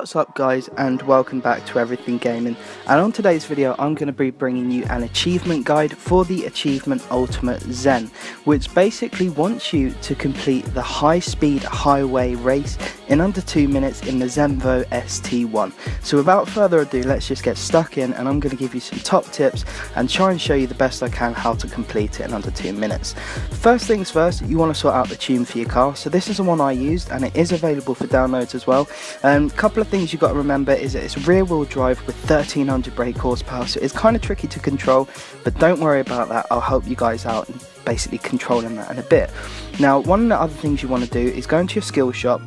What's up guys, and welcome back to Everything Gaming, and on today's video I'm going to be bringing you an achievement guide for the Achievement Ultimate Zen, which basically wants you to complete the high speed highway race in under 2 minutes in the Zenvo ST1. So without further ado, let's just get stuck in, and I'm going to give you some top tips and try and show you the best I can how to complete it in under 2 minutes. First things first, you want to sort out the tune for your car. So this is the one I used, and it is available for downloads as well. Couple of things you've got to remember is that it's rear wheel drive with 1300 brake horsepower, so it's kind of tricky to control, but don't worry about that. I'll help you guys out and basically controlling that in a bit. Now, one of the other things you want to do is go into your skill shop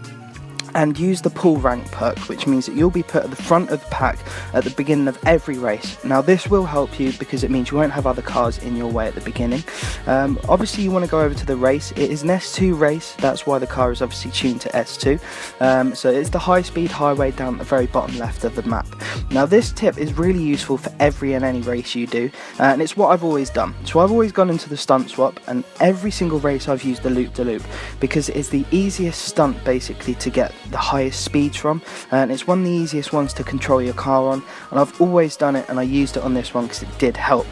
and use the pull rank perk, which means that you'll be put at the front of the pack at the beginning of every race. Now this will help you because it means you won't have other cars in your way at the beginning. Obviously you want to go over to the race. It is an S2 race, that's why the car is obviously tuned to S2. So it's the high speed highway down at the very bottom left of the map. Now this tip is really useful for every and any race you do, and it's what I've always done. So I've always gone into the stunt swap, and every single race I've used the loop-de-loop because it is the easiest stunt basically to get the highest speeds from, and it's one of the easiest ones to control your car on, and I've always done it, and I used it on this one because it did help.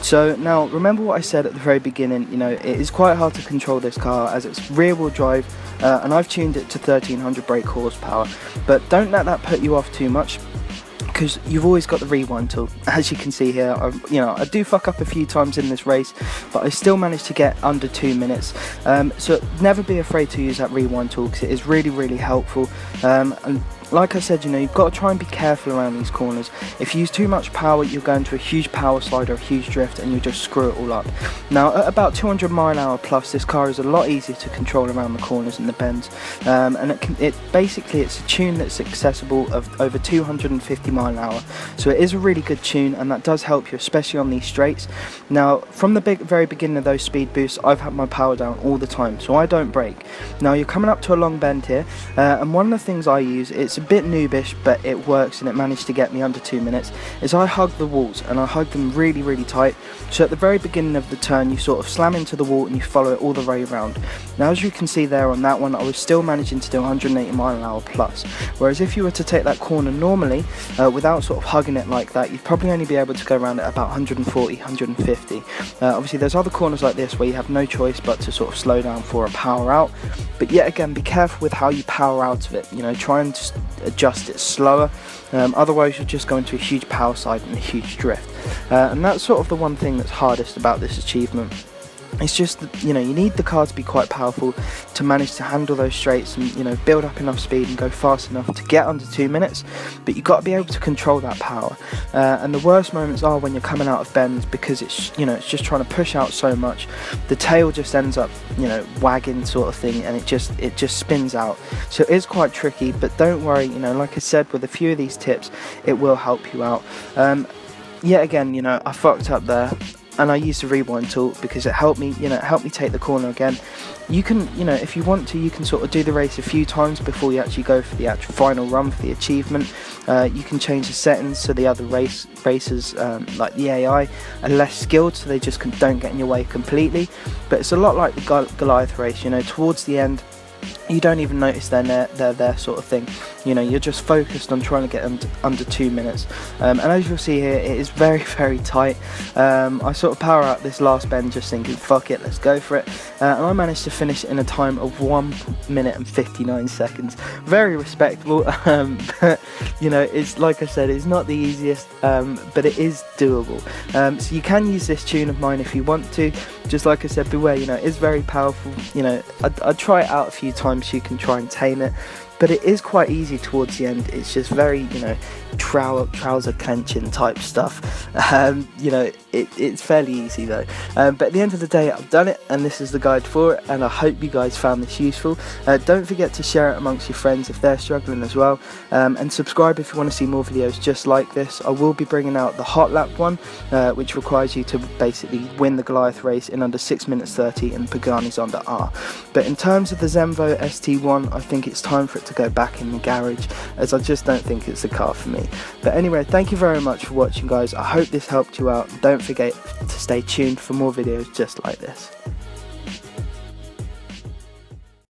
So now remember what I said at the very beginning, you know, it is quite hard to control this car as it's rear wheel drive, and I've tuned it to 1300 brake horsepower, but don't let that put you off too much, because you've always got the rewind tool. As you can see here, I do fuck up a few times in this race, but I still managed to get under 2 minutes. So never be afraid to use that rewind tool because it is really helpful. And like I said, you know, you've got to try and be careful around these corners. If you use too much power, you'll go into a huge power slide or a huge drift, and you'll just screw it all up. Now, at about 200 mph plus, this car is a lot easier to control around the corners and the bends. And basically it's a tune that's accessible of over 250 mph. So it is a really good tune, and that does help you, especially on these straights. Now, from the very beginning of those speed boosts, I've had my power down all the time, so I don't brake. Now, you're coming up to a long bend here, and one of the things I use, it's a bit noobish, but it works, and it managed to get me under 2 minutes, is I hug the walls, and I hug them really tight. So at the very beginning of the turn, you sort of slam into the wall and you follow it all the way around. Now, as you can see there on that one, I was still managing to do 180 mph plus, whereas if you were to take that corner normally, without sort of hugging it like that, you'd probably only be able to go around at about 140, 150. Obviously there's other corners like this where you have no choice but to sort of slow down for a power out, but yet again, be careful with how you power out of it. You know, try and just adjust it slower, otherwise you'll just go into a huge power slide and a huge drift. And that's sort of the one thing that's hardest about this achievement. It's just that, you know, you need the car to be quite powerful to manage to handle those straights and, you know, build up enough speed and go fast enough to get under 2 minutes, but you've got to be able to control that power. And the worst moments are when you're coming out of bends, because it's, you know, it's just trying to push out so much, the tail just ends up, you know, wagging sort of thing, and it just spins out. So it is quite tricky, but don't worry, you know, like I said, with a few of these tips, it will help you out. Yet again, you know, I fucked up there, and I used the rewind tool because it helped me, you know, take the corner again. You can, you know, if you want to, you can sort of do the race a few times before you actually go for the actual final run for the achievement. You can change the settings so the other racers, like the AI, are less skilled, so they just don't get in your way completely. But it's a lot like the Goliath race, you know, towards the end, you don't even notice they're there sort of thing. You know, you're just focused on trying to get under 2 minutes. And as you'll see here, it is very tight. I sort of power out this last bend just thinking, fuck it, let's go for it. And I managed to finish in a time of 1 minute and 59 seconds. Very respectable. But, you know, it's like I said, it's not the easiest, but it is doable. So you can use this tune of mine if you want to. Just like I said, beware, you know, it is very powerful. You know, I'd try it out a few times so you can try and tame it, but it is quite easy towards the end. It's just very, you know, trouser clenching type stuff. You know, it's fairly easy though. But at the end of the day, I've done it, and this is the guide for it, and I hope you guys found this useful. Don't forget to share it amongst your friends if they're struggling as well, and subscribe if you want to see more videos just like this. I will be bringing out the hot lap one, which requires you to basically win the Goliath race in under 6 minutes 30 and Pagani's under R. But in terms of the Zenvo ST1, I think it's time for it to go back in the garage, as I just don't think it's the car for me. But anyway, thank you very much for watching guys. I hope this helped you out. Don't forget to stay tuned for more videos just like this.